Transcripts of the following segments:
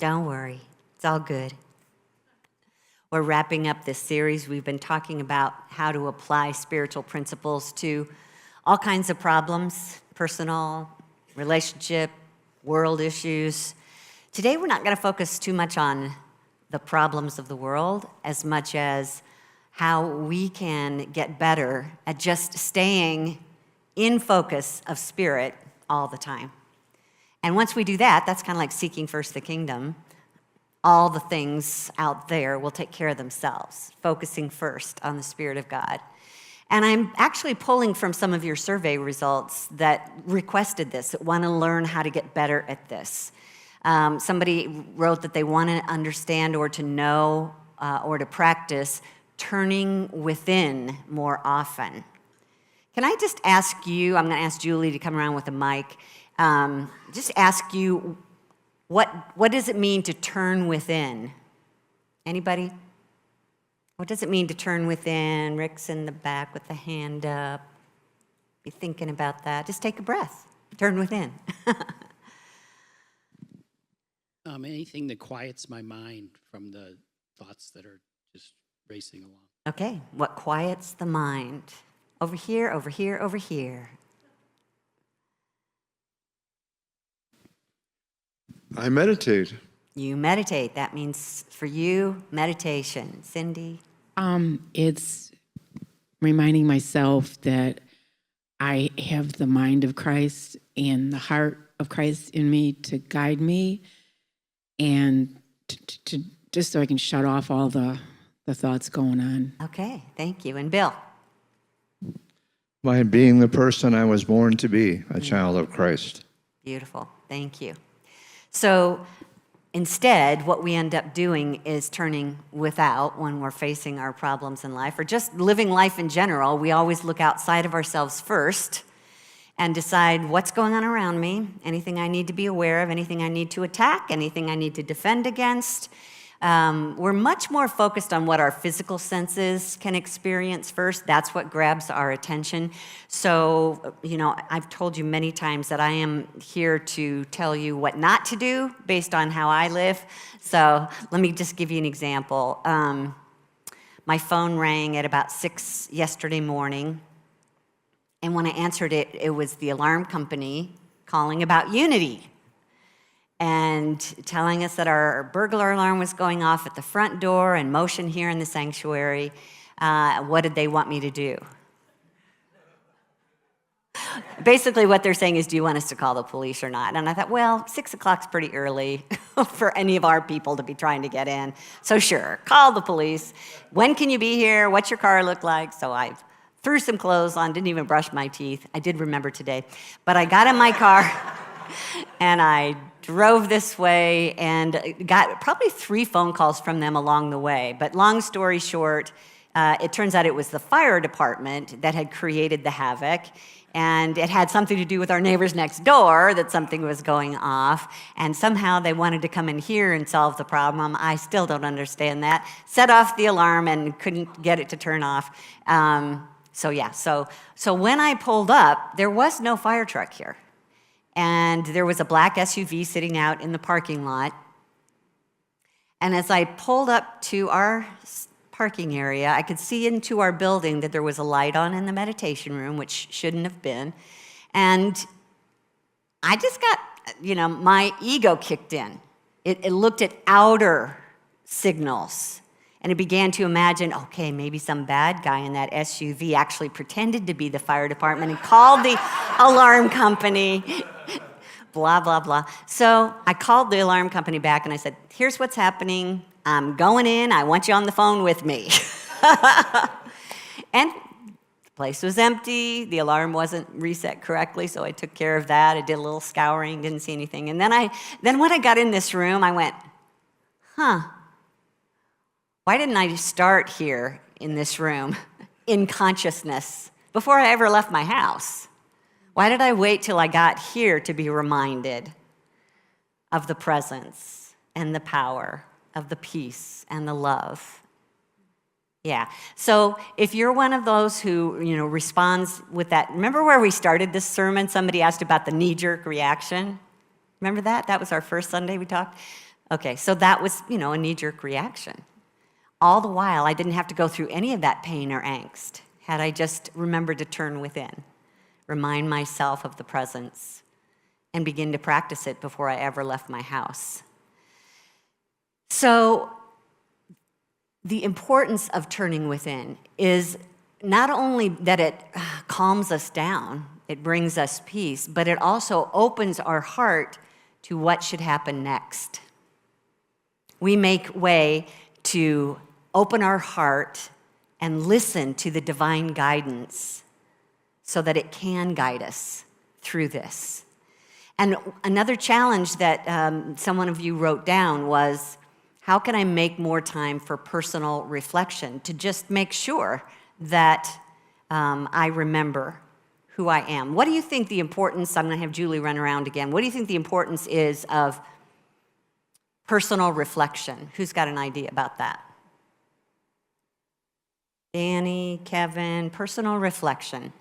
Don't worry. It's all good. We're wrapping up this series. We've been talking about how to apply spiritual principles to all kinds of problems, personal, relationship, world issues. Today, we're not going to focus too much on the problems of the world as much as how we can get better at just staying in focus of spirit all the time. And once we do that, that's kind of like seeking first the kingdom. All the things out there will take care of themselves, focusing first on the Spirit of God. And I'm actually pulling from some of your survey results that requested this, that want to learn how to get better at this. Somebody wrote that they want to understand or to know or to practice turning within more often. Can I just ask you, I'm going to ask Julie to come around with a mic, just ask you, what does it mean to turn within? Anybody? What does it mean to turn within? Rick's in the back with the hand up. Be thinking about that. Just take a breath. Turn within. Anything that quiets my mind from the thoughts that are just racing along. Okay, what quiets the mind? Over here, over here, over here. I meditate. You meditate. That means for you, meditation. Cindy? It's reminding myself that I have the mind of Christ and the heart of Christ in me to guide me, and to just so I can shut off all the thoughts going on. Okay, thank you. And Bill? By being the person I was born to be, a child of Christ. Beautiful. Thank you. So instead, what we end up doing is turning without when we're facing our problems in life, or just living life in general. We always look outside of ourselves first and decide what's going on around me, anything I need to be aware of, anything I need to attack, anything I need to defend against. We're much more focused on what our physical senses can experience first. That's what grabs our attention. So, I've told you many times that I am here to tell you what not to do based on how I live. So let me just give you an example. My phone rang at about 6 yesterday morning. And when I answered it, it was the alarm company calling about Unity and telling us that our burglar alarm was going off at the front door and motion here in the sanctuary. What did they want me to do? Basically, what they're saying is, do you want us to call the police or not? And I thought, well, 6 o'clock's pretty early for any of our people to be trying to get in. So sure, call the police. When can you be here? What's your car look like? So I threw some clothes on, didn't even brush my teeth. I did remember today. But I got in my car and I drove this way and got probably 3 phone calls from them along the way. But long story short, it turns out it was the fire department that had created the havoc. And it had something to do with our neighbors next door, that something was going off. And somehow they wanted to come in here and solve the problem. I still don't understand that. Set off the alarm and couldn't get it to turn off. So when I pulled up, there was no fire truck here. And there was a black SUV sitting out in the parking lot. And as I pulled up to our parking area, I could see into our building that there was a light on in the meditation room, which shouldn't have been. And I just got, my ego kicked in. It looked at outer signals. And it began to imagine, okay, maybe some bad guy in that SUV actually pretended to be the fire department and called the alarm company, blah, blah, blah. So I called the alarm company back and I said, here's what's happening. I'm going in. I want you on the phone with me. And the place was empty. The alarm wasn't reset correctly, so I took care of that. I did a little scouring, didn't see anything. And then when I got in this room, I went, why didn't I just start here in this room in consciousness before I ever left my house? Why did I wait till I got here to be reminded of the presence and the power of the peace and the love? Yeah. So if you're one of those who, responds with that, remember where we started this sermon? Somebody asked about the knee-jerk reaction. Remember that? That was our first Sunday we talked. Okay, so that was, a knee-jerk reaction. All the while, I didn't have to go through any of that pain or angst had I just remembered to turn within, remind myself of the presence, and begin to practice it before I ever left my house. So the importance of turning within is not only that it calms us down, it brings us peace, but it also opens our heart to what should happen next. We make way to open our heart and listen to the divine guidance so that it can guide us through this. And another challenge that someone of you wrote down was, how can I make more time for personal reflection to just make sure that I remember who I am? What do you think the importance, I'm going to have Julie run around again, what do you think the importance is of personal reflection? Who's got an idea about that? Danny, Kevin, personal reflection.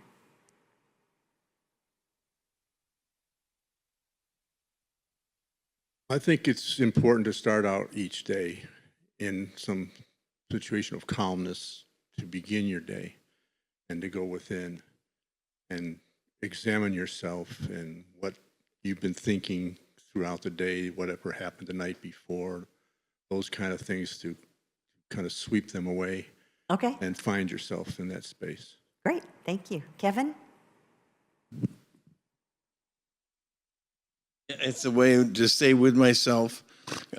I think it's important to start out each day in some situation of calmness to begin your day and to go within and examine yourself and what you've been thinking throughout the day, whatever happened the night before, those kind of things, to kind of sweep them away. Okay. And find yourself in that space. Great, thank you. Kevin? It's a way to stay with myself.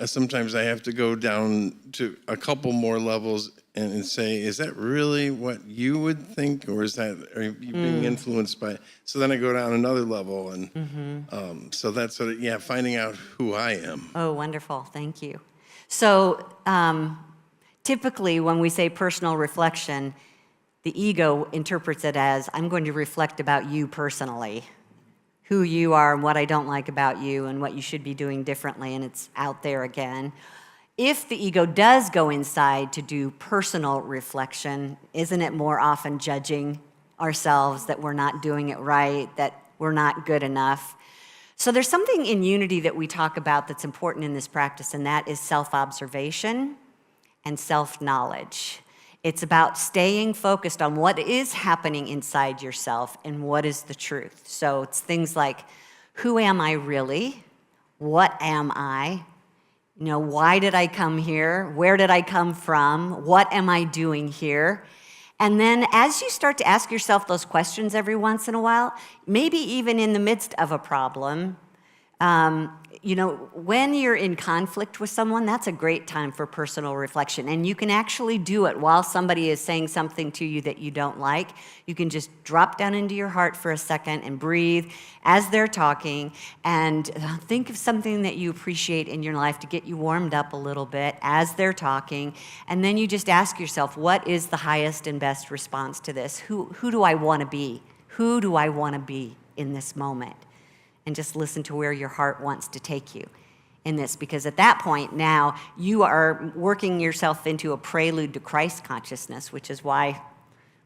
Sometimes I have to go down to a couple more levels and say, is that really what you would think, or are you being influenced by? So then I go down another level, and so that's finding out who I am. Oh, wonderful, thank you. So typically when we say personal reflection, the ego interprets it as, I'm going to reflect about you personally, who you are and what I don't like about you and what you should be doing differently, and it's out there again. If the ego does go inside to do personal reflection, isn't it more often judging ourselves that we're not doing it right, that we're not good enough? So there's something in unity that we talk about that's important in this practice, and that is self-observation and self-knowledge. It's about staying focused on what is happening inside yourself and what is the truth. So it's things like, who am I really? What am I? Why did I come here? Where did I come from? What am I doing here? And then as you start to ask yourself those questions every once in a while, maybe even in the midst of a problem, when you're in conflict with someone, that's a great time for personal reflection. And you can actually do it while somebody is saying something to you that you don't like. You can just drop down into your heart for a second and breathe as they're talking, and think of something that you appreciate in your life to get you warmed up a little bit as they're talking. And then you just ask yourself, what is the highest and best response to this? Who do I want to be? Who do I want to be in this moment? And just listen to where your heart wants to take you in this, because at that point now you are working yourself into a prelude to Christ consciousness, which is why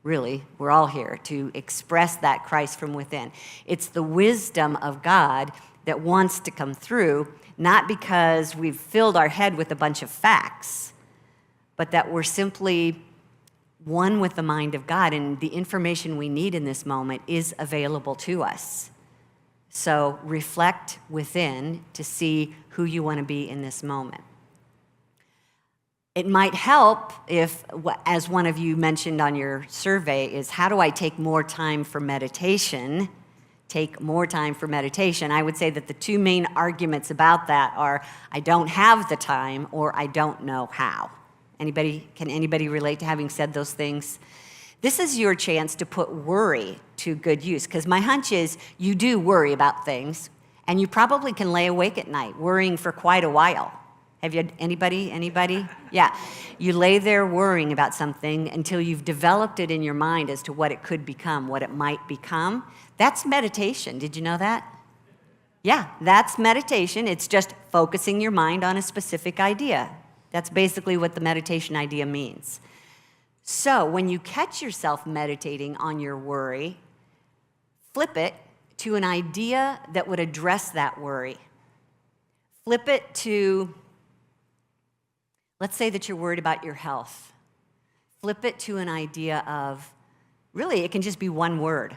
really we're all here, to express that Christ from within. It's the wisdom of God that wants to come through, not because we've filled our head with a bunch of facts, but that we're simply one with the mind of God, and the information we need in this moment is available to us. So reflect within to see who you want to be in this moment. It might help if, as one of you mentioned on your survey, is how do I take more time for meditation? Take more time for meditation. I would say that the two main arguments about that are, I don't have the time, or I don't know how. Can anybody relate to having said those things? This is your chance to put worry to good use, because my hunch is you do worry about things, and you probably can lay awake at night worrying for quite a while. Have you had anybody? Yeah. You lay there worrying about something until you've developed it in your mind as to what it could become, what it might become. That's meditation. Did you know that? Yeah, that's meditation. It's just focusing your mind on a specific idea. That's basically what the meditation idea means. So when you catch yourself meditating on your worry, flip it to an idea that would address that worry. Flip it to Let's say that you're worried about your health. Flip it to an idea of, really, it can just be one word.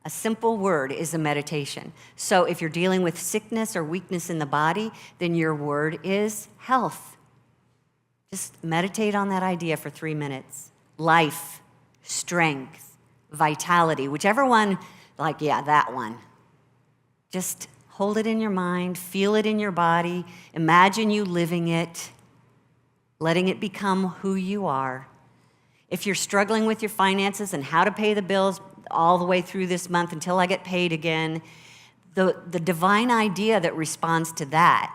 A simple word is a meditation. So if you're dealing with sickness or weakness in the body, then your word is health. Just meditate on that idea for 3 minutes. Life, strength, vitality, whichever one, like, yeah, that one. Just hold it in your mind, feel it in your body, imagine you living it, letting it become who you are. If you're struggling with your finances and how to pay the bills all the way through this month until I get paid again, the divine idea that responds to that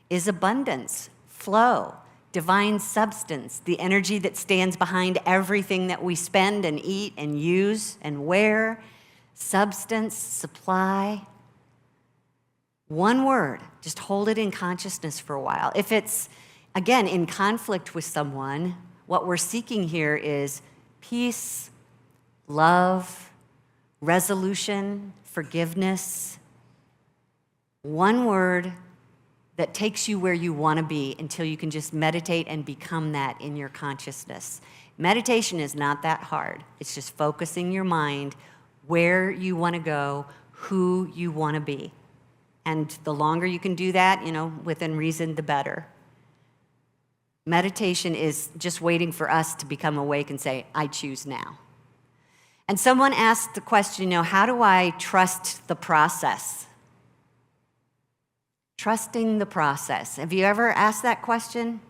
is abundance, flow, divine substance, the energy that stands behind everything that we spend and eat and use and wear, substance, supply. One word, just hold it in consciousness for a while. If it's, again, in conflict with someone, what we're seeking here is peace, love, resolution, forgiveness. One word that takes you where you want to be until you can just meditate and become that in your consciousness. Meditation is not that hard. It's just focusing your mind where you want to go, who you want to be. And the longer you can do that, within reason, the better. Meditation is just waiting for us to become awake and say, I choose now. And someone asked the question, how do I trust the process? Trusting the process. Have you ever asked that question?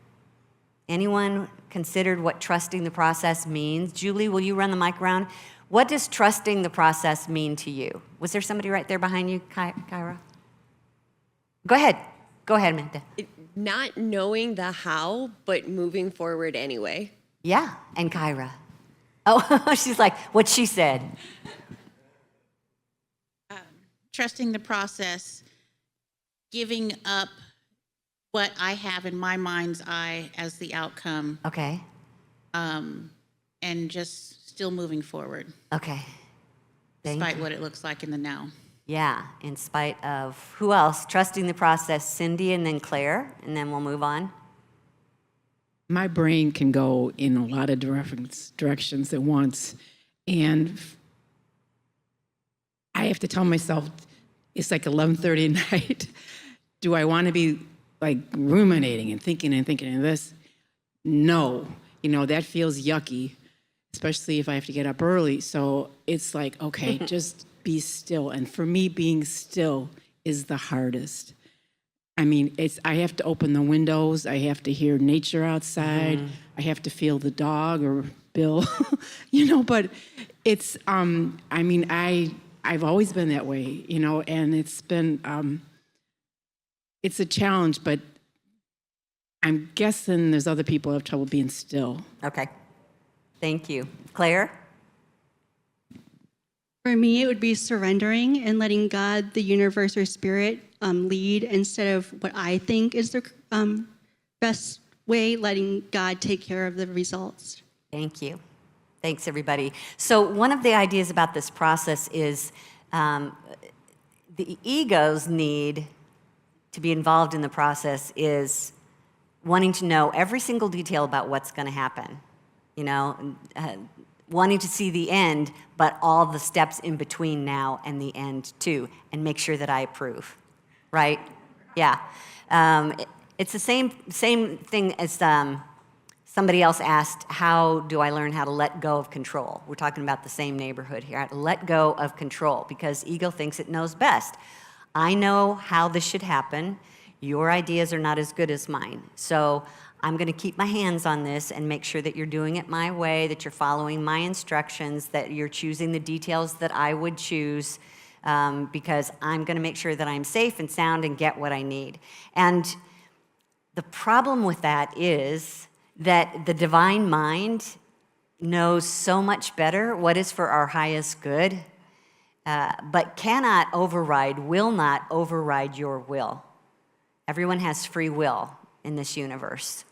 Anyone considered what trusting the process means? Julie, will you run the mic around? What does trusting the process mean to you? Was there somebody right there behind you, Kyra? Go ahead, Amanda. Not knowing the how, but moving forward anyway. Yeah, and Kyra. Oh, she's like, what she said. Trusting the process, giving up what I have in my mind's eye as the outcome, Okay, and just still moving forward, okay. Thank despite you. what it looks like in the now. Yeah, in spite of, who else? Trusting the process, Cindy and then Claire, and then we'll move on. My brain can go in a lot of directions at once. And I have to tell myself, it's like 11:30 at night. Do I want to be like ruminating and thinking of this? No. That feels yucky, especially if I have to get up early. So it's like, okay, just be still. And for me, being still is the hardest. I mean, I have to open the windows. I have to hear nature outside. Mm-hmm. I have to feel the dog or Bill, but it's, I've always been that way, and it's been, it's a challenge, but I'm guessing there's other people who have trouble being still. Okay, thank you. Claire? For me, it would be surrendering and letting God, the universe, or spirit lead instead of what I think is the best way, letting God take care of the results. Thank you. Thanks, everybody. So one of the ideas about this process is the ego's need to be involved in the process is wanting to know every single detail about what's going to happen, wanting to see the end, but all the steps in between now and the end too, and make sure that I approve, right? Yeah. It's the same thing as somebody else asked, how do I learn how to let go of control? We're talking about the same neighborhood here. Let go of control, because ego thinks it knows best. I know how this should happen. Your ideas are not as good as mine. So I'm going to keep my hands on this and make sure that you're doing it my way, that you're following my instructions, that you're choosing the details that I would choose, because I'm going to make sure that I'm safe and sound and get what I need. And the problem with that is that the divine mind knows so much better what is for our highest good, but cannot override, will not override your will. Everyone has free will in this universe.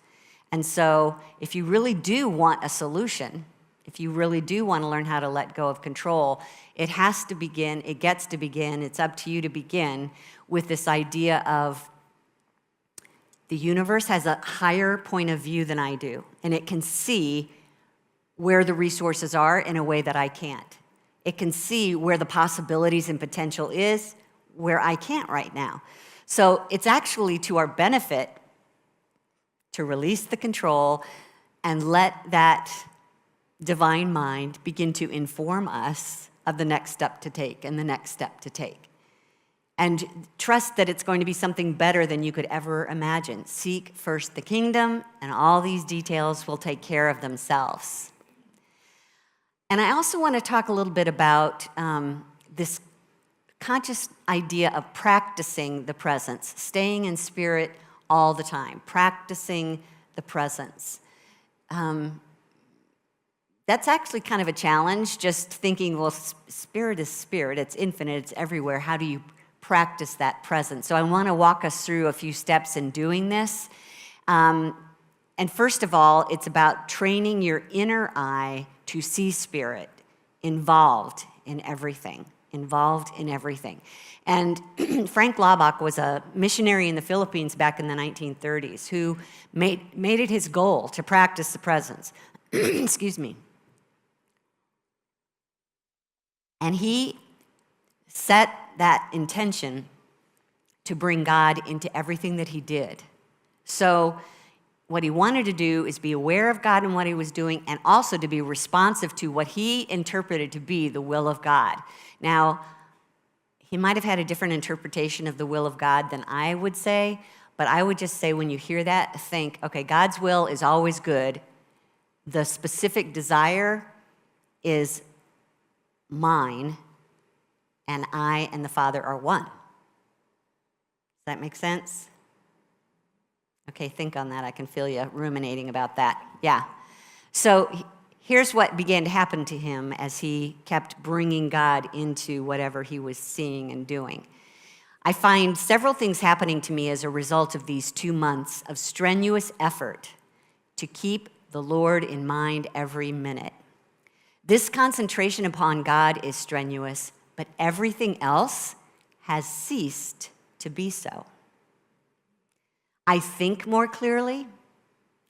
And so if you really do want a solution, if you really do want to learn how to let go of control, it gets to begin, it's up to you to begin with this idea of The universe has a higher point of view than I do, and it can see where the resources are in a way that I can't. It can see where the possibilities and potential is where I can't right now. So it's actually to our benefit to release the control and let that divine mind begin to inform us of the next step to take and the next step to take. And trust that it's going to be something better than you could ever imagine. Seek first the kingdom, and all these details will take care of themselves. And I also want to talk a little bit about this conscious idea of practicing the presence, staying in spirit all the time, practicing the presence. That's actually kind of a challenge, just thinking, well, spirit is spirit, it's infinite, it's everywhere. How do you practice that presence? So I want to walk us through a few steps in doing this. And first of all, it's about training your inner eye to see spirit involved in everything, involved in everything. And Frank Laubach was a missionary in the Philippines back in the 1930s who made it his goal to practice the presence. Excuse me. And he set that intention to bring God into everything that he did. So what he wanted to do is be aware of God and what he was doing, and also to be responsive to what he interpreted to be the will of God. Now, he might have had a different interpretation of the will of God than I would say, but I would just say when you hear that, think, okay, God's will is always good. The specific desire is mine, and I and the Father are one. Does that make sense? Okay, think on that. I can feel you ruminating about that. Yeah. So here's what began to happen to him as he kept bringing God into whatever he was seeing and doing. I find several things happening to me as a result of these 2 months of strenuous effort to keep the Lord in mind every minute. This concentration upon God is strenuous, but everything else has ceased to be so. I think more clearly.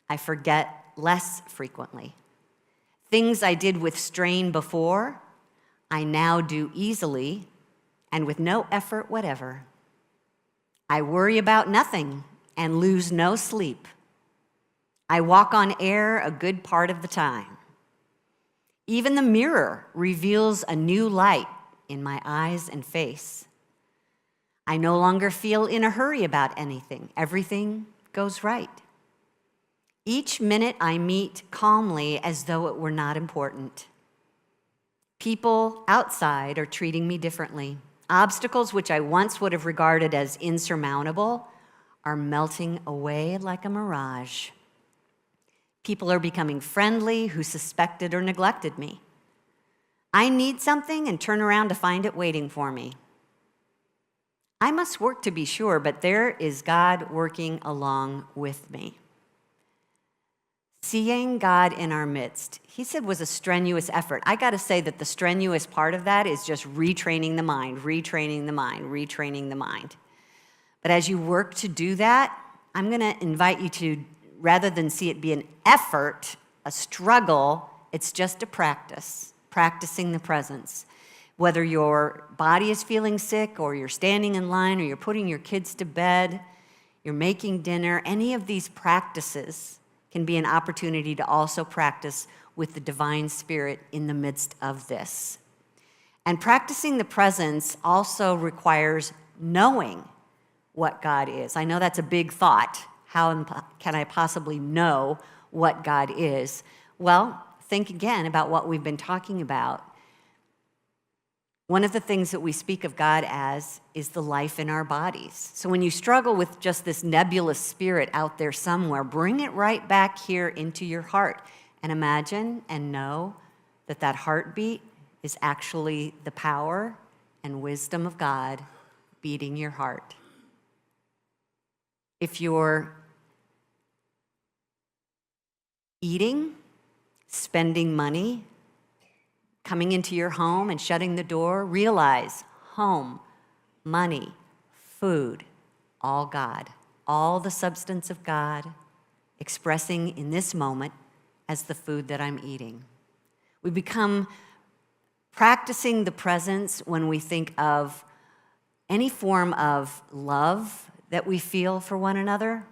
I forget less frequently. Things I did with strain before, I now do easily and with no effort whatever. I worry about nothing and lose no sleep. I walk on air a good part of the time. Even the mirror reveals a new light in my eyes and face. I no longer feel in a hurry about anything. Everything goes right. Each minute I meet calmly as though it were not important. People outside are treating me differently. Obstacles which I once would have regarded as insurmountable are melting away like a mirage. People are becoming friendly who suspected or neglected me. I need something and turn around to find it waiting for me. I must work to be sure, but there is God working along with me. Seeing God in our midst, he said, was a strenuous effort. I got to say that the strenuous part of that is just retraining the mind, retraining the mind, retraining the mind. But as you work to do that, I'm going to invite you to, rather than see it be an effort, a struggle, it's just a practice, practicing the presence. Whether your body is feeling sick or you're standing in line or you're putting your kids to bed, you're making dinner, any of these practices can be an opportunity to also practice with the divine spirit in the midst of this. And practicing the presence also requires knowing what God is. I know that's a big thought. How can I possibly know what God is? Well, think again about what we've been talking about. One of the things that we speak of God as is the life in our bodies. So when you struggle with just this nebulous spirit out there somewhere, bring it right back here into your heart and imagine and know that that heartbeat is actually the power and wisdom of God beating your heart. If you're eating, spending money, coming into your home and shutting the door, realize home, money, food, all God, all the substance of God expressing in this moment as the food that I'm eating. We become practicing the presence when we think of any form of love that we feel for one another.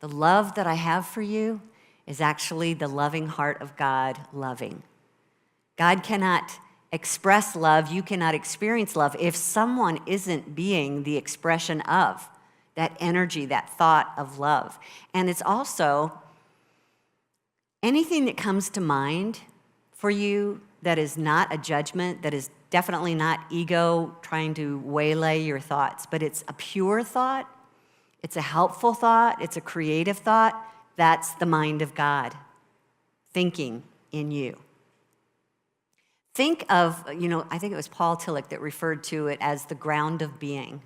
The love that I have for you is actually the loving heart of God loving. God cannot express love, you cannot experience love if someone isn't being the expression of that energy, that thought of love. And it's also anything that comes to mind for you that is not a judgment, that is definitely not ego trying to waylay your thoughts, but it's a pure thought, it's a helpful thought, it's a creative thought. That's the mind of God thinking in you. Think of, I think it was Paul Tillich that referred to it as the ground of being,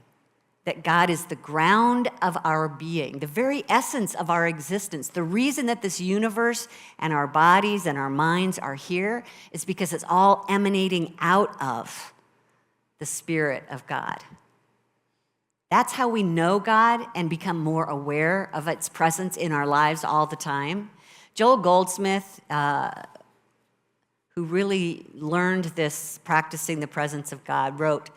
that God is the ground of our being, the very essence of our existence. The reason that this universe and our bodies and our minds are here is because it's all emanating out of the Spirit of God. That's how we know God and become more aware of its presence in our lives all the time. Joel Goldsmith, who really learned this, practicing the presence of God, wrote,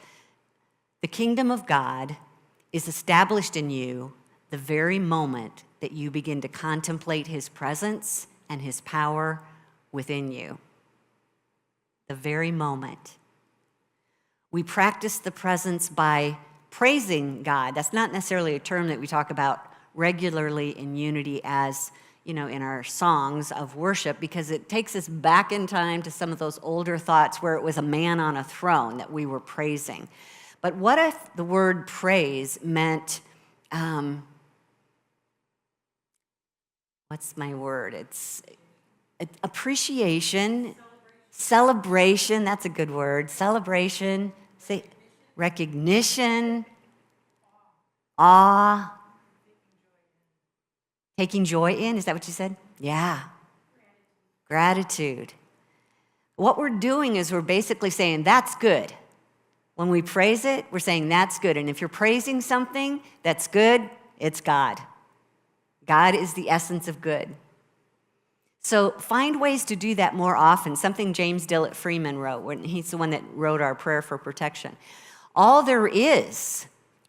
"The kingdom of God is established in you the very moment that you begin to contemplate his presence and his power within you." The very moment. We practice the presence by praising God. That's not necessarily a term that we talk about regularly in unity as, in our songs of worship, because it takes us back in time to some of those older thoughts where it was a man on a throne that we were praising. But what if the word praise meant, what's my word? It's appreciation, celebration, that's a good word, celebration, say recognition, awe, taking joy in, is that what you said? Yeah. Gratitude. What we're doing is we're basically saying, that's good. When we praise it, we're saying that's good. And if you're praising something that's good, it's God. God is the essence of good. So find ways to do that more often. Something James Dillett Freeman wrote, when he's the one that wrote our prayer for protection. All there is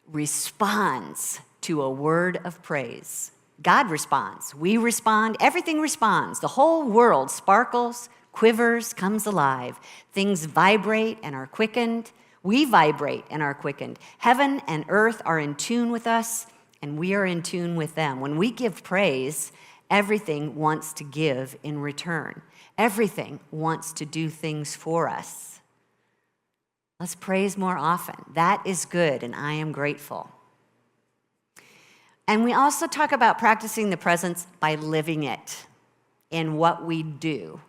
responds to a word of praise. God responds. We respond. Everything responds. The whole world sparkles, quivers, comes alive. Things vibrate and are quickened. We vibrate and are quickened. Heaven and earth are in tune with us, and we are in tune with them. When we give praise, everything wants to give in return. Everything wants to do things for us. Let's praise more often. That is good, and I am grateful. And we also talk about practicing the presence by living it in what we do.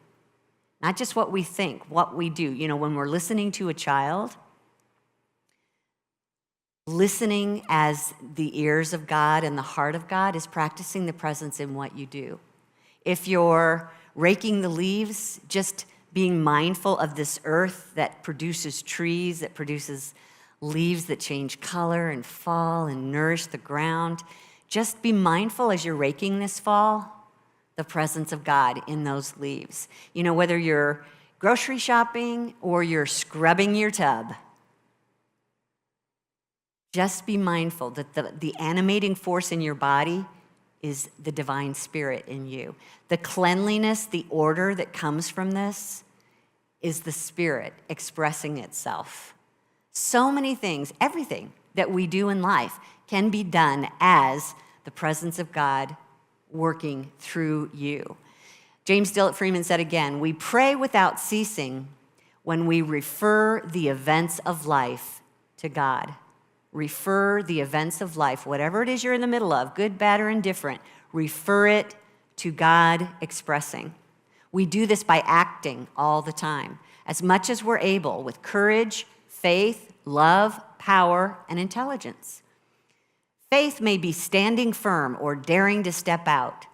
Not just what we think, what we do. When we're listening to a child, listening as the ears of God and the heart of God is practicing the presence in what you do. If you're raking the leaves, just being mindful of this earth that produces trees, that produces leaves that change color and fall and nourish the ground. Just be mindful as you're raking this fall, the presence of God in those leaves. Whether you're grocery shopping or you're scrubbing your tub, just be mindful that the animating force in your body is the divine spirit in you. The cleanliness, the order that comes from this is the Spirit expressing itself. So many things, everything that we do in life can be done as the presence of God working through you. James Dillett Freeman said again, we pray without ceasing when we refer the events of life to God. Refer the events of life, whatever it is you're in the middle of, good, bad, or indifferent, refer it to God expressing. We do this by acting all the time, as much as we're able, with courage, faith, love, power, and intelligence. Faith may be standing firm or daring to step out.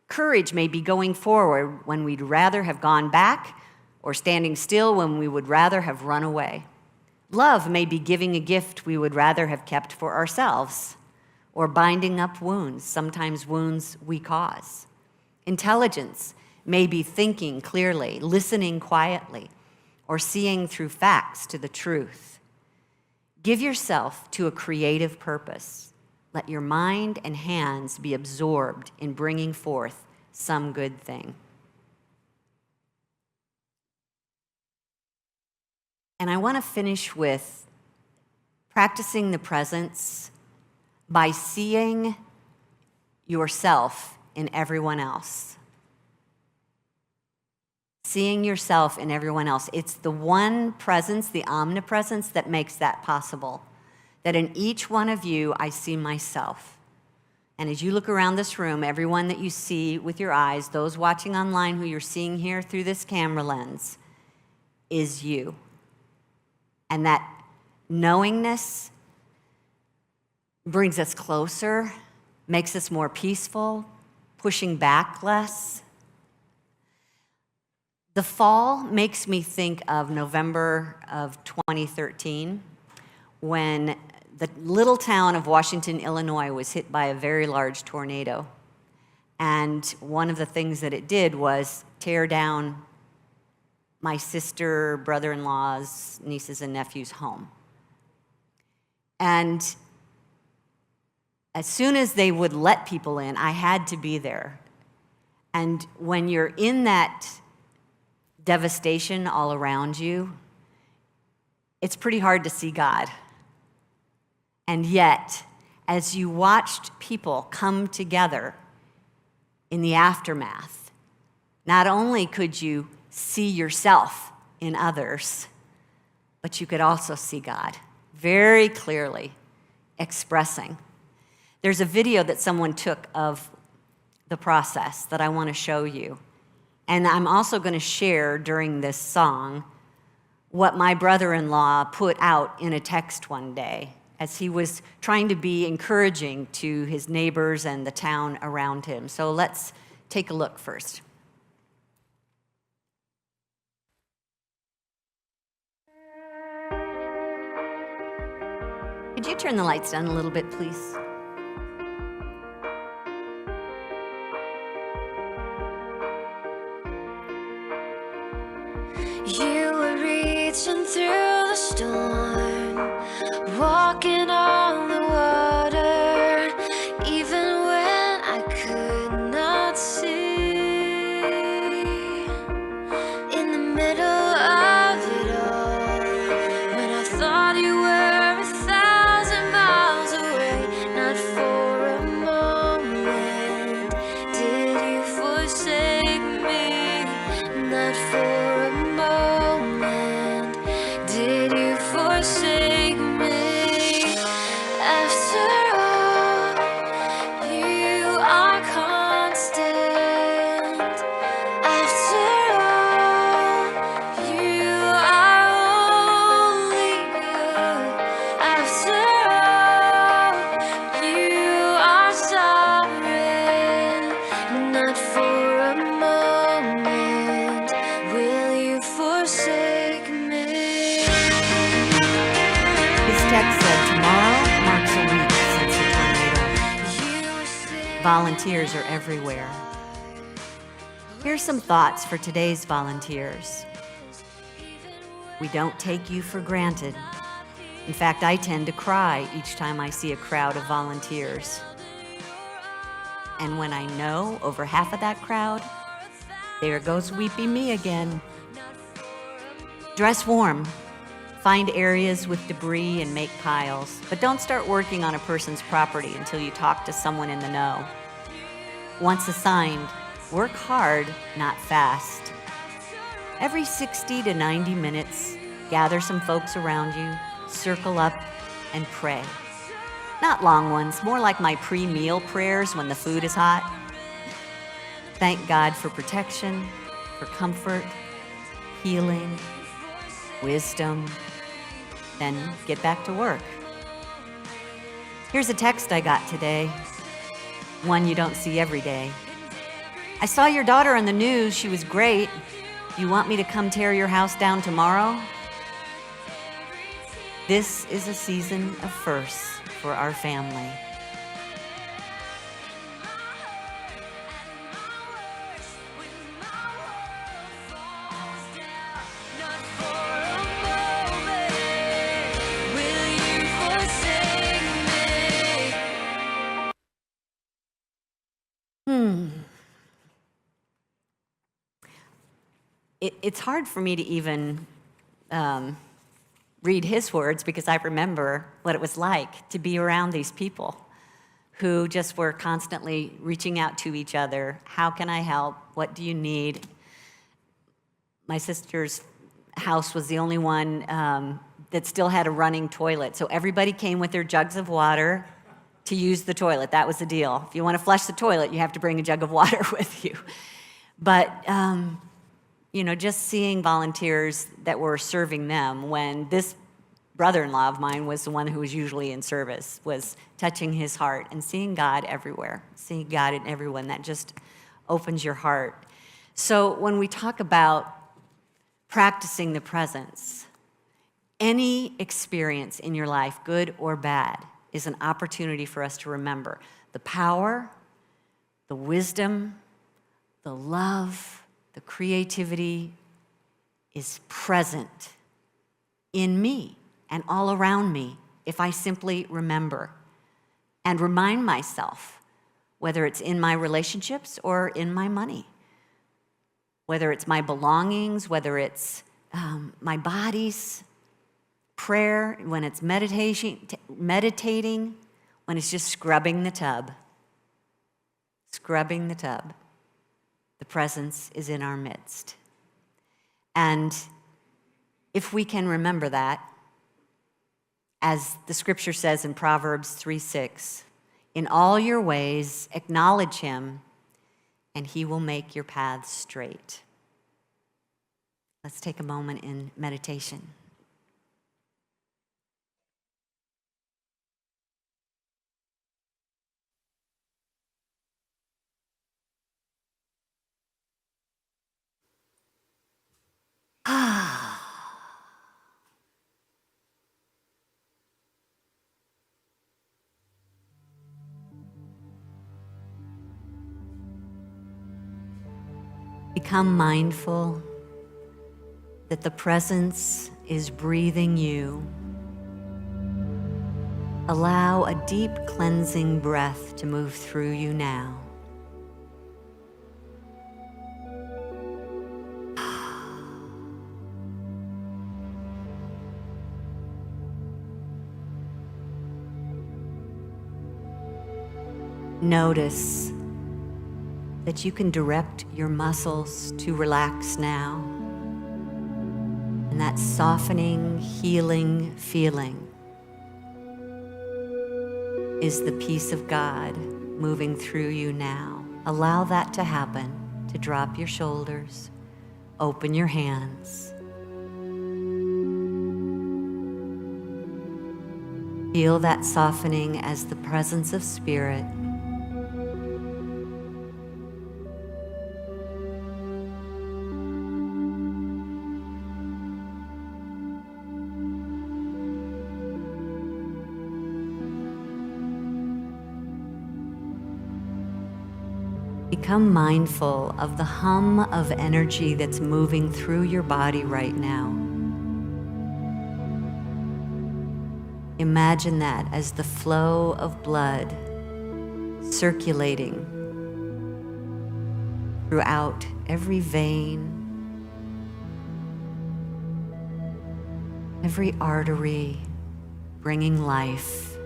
Courage may be going forward when we'd rather have gone back, or standing still when we would rather have run away. Love may be giving a gift we would rather have kept for ourselves, or binding up wounds, sometimes wounds we cause. Intelligence may be thinking clearly, listening quietly, or seeing through facts to the truth. Give yourself to a creative purpose. Let your mind and hands be absorbed in bringing forth some good thing. And I want to finish with practicing the presence by seeing yourself in everyone else. Seeing yourself in everyone else. It's the one presence, the omnipresence, that makes that possible. That in each one of you, I see myself. And as you look around this room, everyone that you see with your eyes, those watching online who you're seeing here through this camera lens, is you. And that knowingness brings us closer, makes us more peaceful, pushing back less. The fall makes me think of November of 2013, when the little town of Washington, Illinois was hit by a very large tornado. And one of the things that it did was tear down my sister, brother-in-law's, nieces and nephews' home. And as soon as they would let people in, I had to be there. And when you're in that devastation all around you, it's pretty hard to see God. And yet, as you watched people come together in the aftermath, not only could you see yourself in others, but you could also see God very clearly expressing. There's a video that someone took of the process that I want to show you. And I'm also going to share during this song what my brother-in-law put out in a text one day as he was trying to be encouraging to his neighbors and the town around him. So let's take a look first. Could you turn the lights down a little bit, please? You were reaching through the storm, walking on the water, even when I could not see. In the middle of it all, when I thought you were 1,000 miles away, not for a moment did you forsake me, not for did you forsake me? After all, you are constant. After all, you are only you. After all, you are sovereign. Not for a moment will you forsake me. His text said, tomorrow marks a week since the tornado. Volunteers are everywhere. Here's some thoughts for today's volunteers. We don't take you for granted. In fact, I tend to cry each time I see a crowd of volunteers. And when I know over half of that crowd, there goes weepy me again. Dress warm. Find areas with debris and make piles, but don't start working on a person's property until you talk to someone in the know. Once assigned, work hard, not fast. Every 60 to 90 minutes, gather some folks around you, circle up, and pray. Not long ones, more like my pre-meal prayers when the food is hot. Thank God for protection, for comfort, healing, wisdom, then get back to work. Here's a text I got today, one you don't see every day. I saw your daughter on the news. She was great. You want me to come tear your house down tomorrow? This is a season of firsts for our family. it's hard for me to even read his words because I remember what it was like to be around these people who just were constantly reaching out to each other. How can I help? What do you need? My sister's house was the only one that still had a running toilet. So everybody came with their jugs of water to use the toilet. That was the deal. If you want to flush the toilet, you have to bring a jug of water with you. But, just seeing volunteers that were serving them when this brother-in-law of mine was the one who was usually in service, was touching his heart and seeing God everywhere, seeing God in everyone. That just opens your heart. So when we talk about practicing the presence, any experience in your life, good or bad, is an opportunity for us to remember the power, the wisdom, the love, the creativity is present in me and all around me if I simply remember and remind myself, whether it's in my relationships or in my money, whether it's my belongings, whether it's my body's prayer, when it's meditating, when it's just scrubbing the tub. Scrubbing the tub. The presence is in our midst. And if we can remember that, as the scripture says in Proverbs 3:6, in all your ways acknowledge him, and he will make your paths straight. Let's take a moment in meditation. Become mindful that the presence is breathing you. Allow a deep cleansing breath to move through you now. Notice that you can direct your muscles to relax now. And that softening, healing feeling is the peace of God moving through you now. Allow that to happen, to drop your shoulders, open your hands. Feel that softening as the presence of Spirit become mindful of the hum of energy that's moving through your body right now. Imagine that as the flow of blood circulating throughout every vein, every artery, bringing life.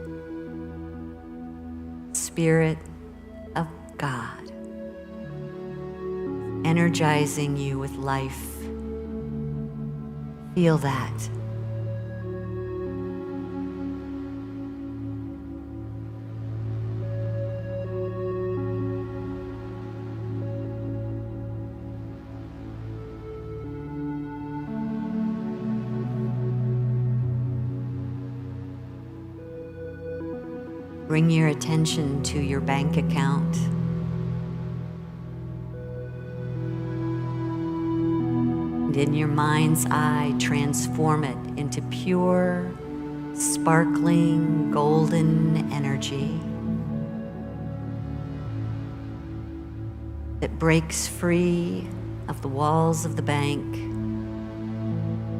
Spirit of God, energizing you with life. Feel that. Bring your attention to your bank account. And in your mind's eye, transform it into pure, sparkling, golden energy that breaks free of the walls of the bank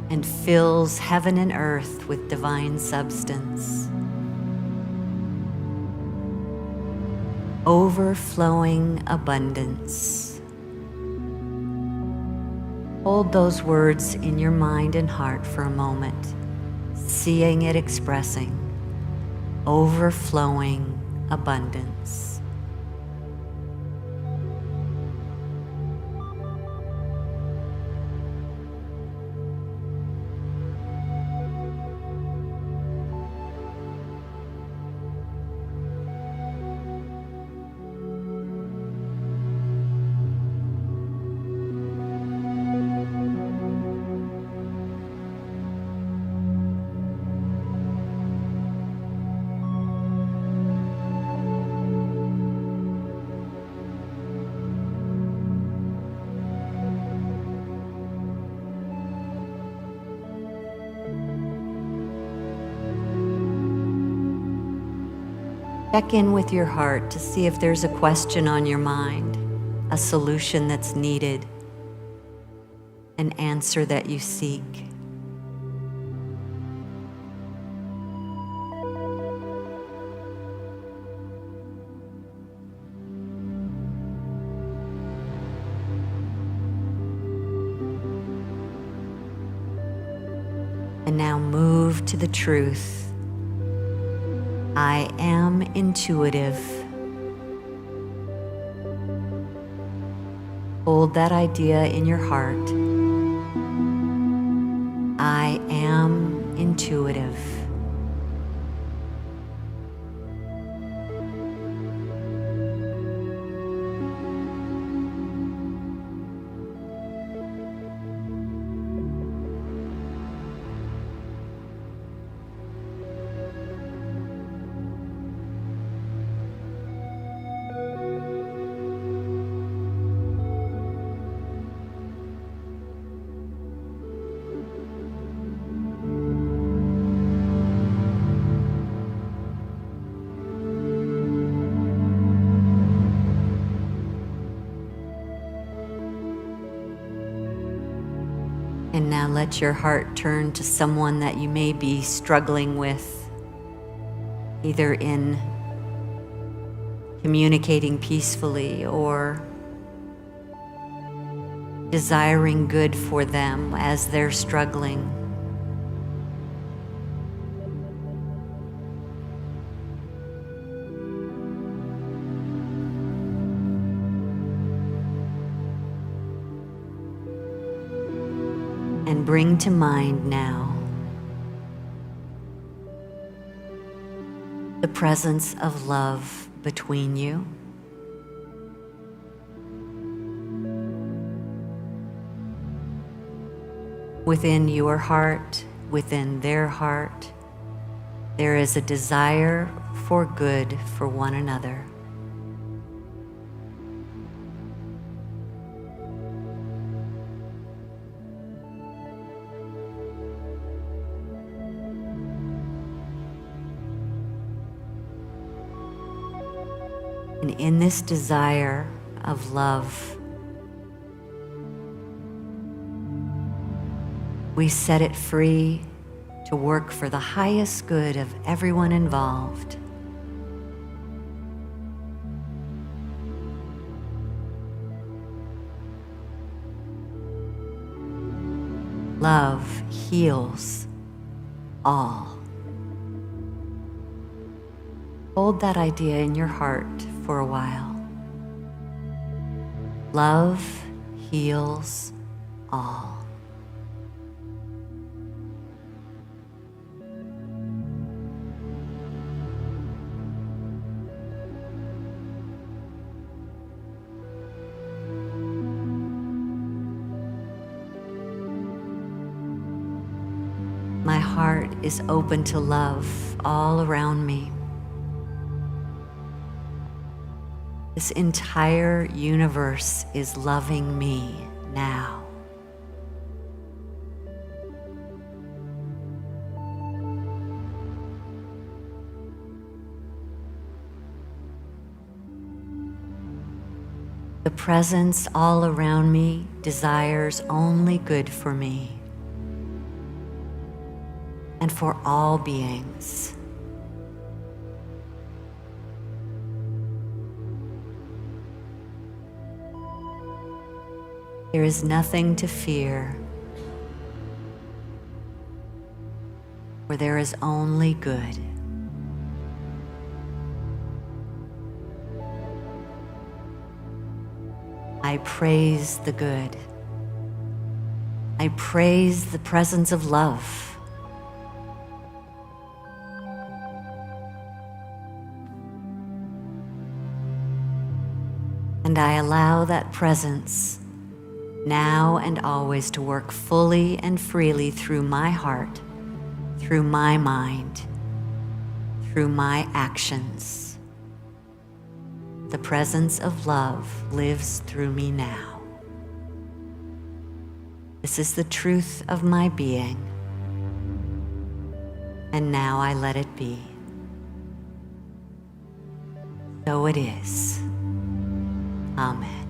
and fills heaven and earth with divine substance. Overflowing abundance. Hold those words in your mind and heart for a moment, seeing it expressing overflowing abundance. Check in with your heart to see if there's a question on your mind, a solution that's needed, an answer that you seek. And now move to the truth. I am intuitive. Hold that idea in your heart. I am intuitive. And now let your heart turn to someone that you may be struggling with, either in communicating peacefully or desiring good for them as they're struggling. And bring to mind now the presence of love between you. Within your heart, within their heart, there is a desire for good for one another. And in this desire of love, we set it free to work for the highest good of everyone involved. Love heals all. Hold that idea in your heart for a while. Love heals all. My heart is open to love all around me. This entire universe is loving me now. The presence all around me desires only good for me and for all beings. There is nothing to fear, for there is only good. I praise the good. I praise the presence of love. And I allow that presence now and always to work fully and freely through my heart, through my mind, through my actions. The presence of love lives through me now. This is the truth of my being, and now I let it be. So it is. Amen.